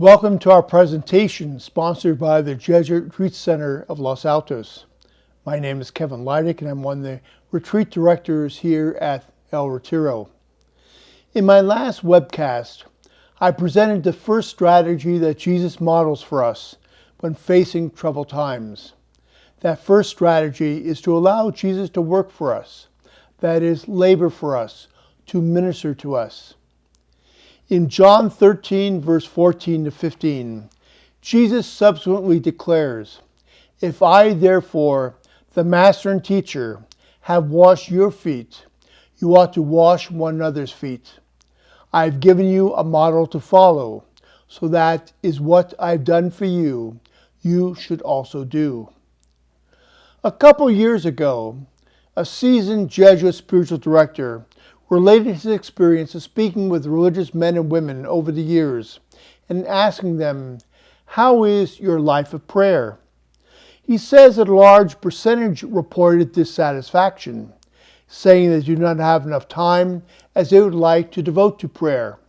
Welcome to our presentation sponsored by the Jesuit Retreat Center of Los Altos. My name is Kevin Leidich and I'm one of the retreat directors here at El Retiro. In my last webcast, I presented the first strategy that Jesus models for us when facing troubled times. That first strategy is to allow Jesus to work for us, that is, labor for us, to minister to us. In John 13, verse 14 to 15, Jesus subsequently declares, "If I, therefore, the master and teacher, have washed your feet, you ought to wash one another's feet. I have given you a model to follow, so that is what I've done for you, you should also do." A couple years ago, a seasoned Jesuit spiritual director related his experience of speaking with religious men and women over the years and asking them, "How is your life of prayer?" He says that a large percentage reported dissatisfaction, saying they do not have enough time as they would like to devote to prayer,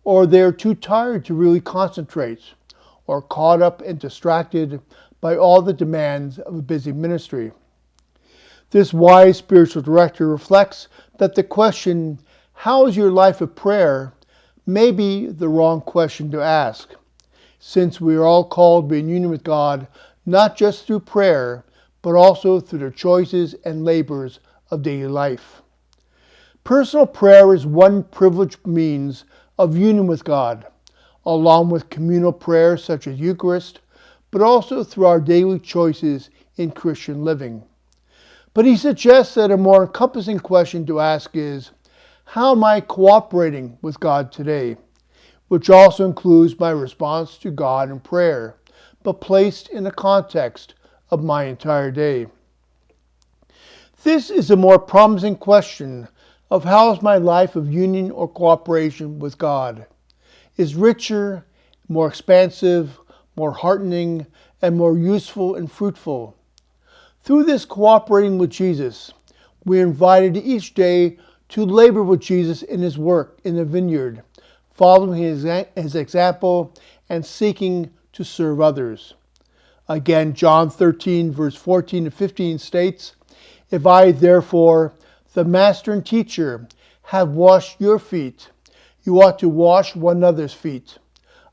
or they are too tired to really concentrate, or caught up and distracted by all the demands of a busy ministry. This wise spiritual director reflects that the question, "How is your life of prayer?" may be the wrong question to ask, since we are all called to be in union with God, not just through prayer, but also through the choices and labors of daily life. Personal prayer is one privileged means of union with God, along with communal prayer such as Eucharist, but also through our daily choices in Christian living. But he suggests that a more encompassing question to ask is, how am I cooperating with God today? Which also includes my response to God in prayer, but placed in the context of my entire day. This is a more promising question of how is my life of union or cooperation with God is richer, more expansive, more heartening, and more useful and fruitful. Through this cooperating with Jesus, we are invited each day to labor with Jesus in his work in the vineyard, following his example and seeking to serve others. Again, John 13, verse 14 to 15 states, "If I, therefore, the master and teacher, have washed your feet, you ought to wash one another's feet.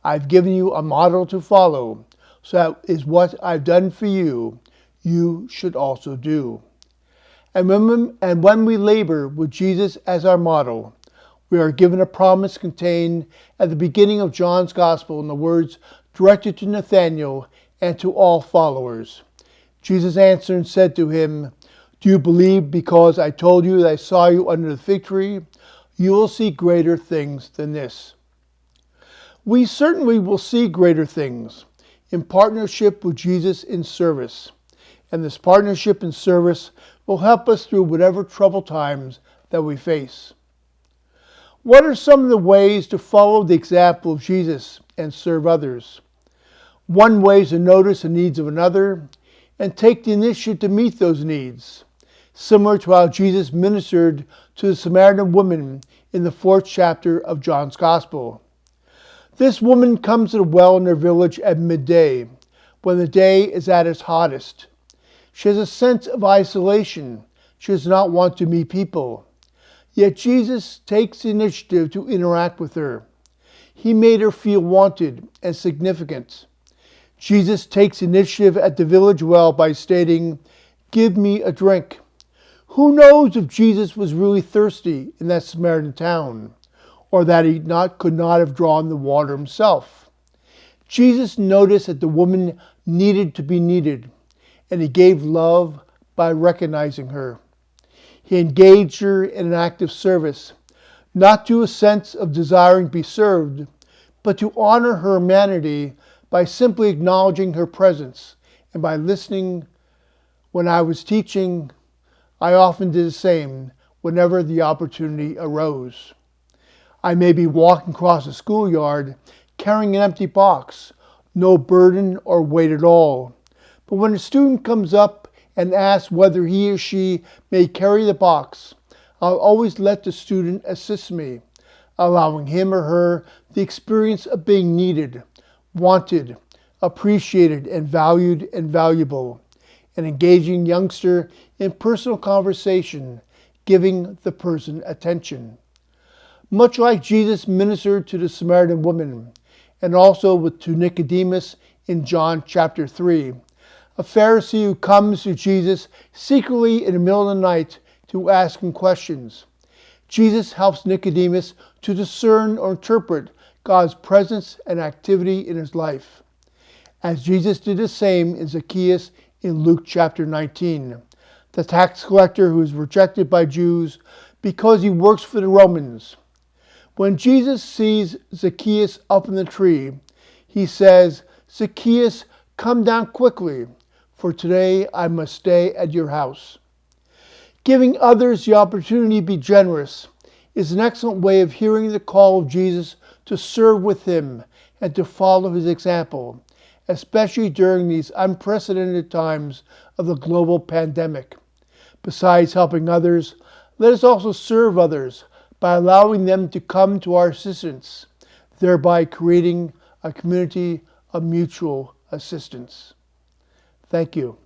I've given you a model to follow, so that is what I've done for you, you should also do." And when we labor with Jesus as our model, we are given a promise contained at the beginning of John's Gospel in the words directed to Nathanael and to all followers. Jesus answered and said to him, "Do you believe because I told you that I saw you under the fig tree? You will see greater things than this." We certainly will see greater things in partnership with Jesus in service. And this partnership and service will help us through whatever troubled times that we face. What are some of the ways to follow the example of Jesus and serve others? One way is to notice the needs of another and take the initiative to meet those needs, similar to how Jesus ministered to the Samaritan woman in the 4th chapter of John's Gospel. This woman comes to the well in their village at midday, when the day is at its hottest. She has a sense of isolation. She does not want to meet people. Yet Jesus takes the initiative to interact with her. He made her feel wanted and significant. Jesus takes initiative at the village well by stating, "Give me a drink." Who knows if Jesus was really thirsty in that Samaritan town, or that he could not have drawn the water himself? Jesus noticed that the woman needed to be needed, and he gave love by recognizing her. He engaged her in an act of service, not to a sense of desiring to be served, but to honor her humanity by simply acknowledging her presence and by listening. When I was teaching, I often did the same whenever the opportunity arose. I may be walking across a schoolyard carrying an empty box, no burden or weight at all. But when a student comes up and asks whether he or she may carry the box, I'll always let the student assist me, allowing him or her the experience of being needed, wanted, appreciated, and valued and valuable. An engaging youngster in personal conversation, giving the person attention. Much like Jesus ministered to the Samaritan woman, and also to Nicodemus in John chapter 3, a Pharisee who comes to Jesus secretly in the middle of the night to ask him questions. Jesus helps Nicodemus to discern or interpret God's presence and activity in his life, as Jesus did the same in Zacchaeus in Luke chapter 19, the tax collector who is rejected by Jews because he works for the Romans. When Jesus sees Zacchaeus up in the tree, he says, "Zacchaeus, come down quickly, for today I must stay at your house." Giving others the opportunity to be generous is an excellent way of hearing the call of Jesus to serve with him and to follow his example, especially during these unprecedented times of the global pandemic. Besides helping others, let us also serve others by allowing them to come to our assistance, thereby creating a community of mutual assistance. Thank you.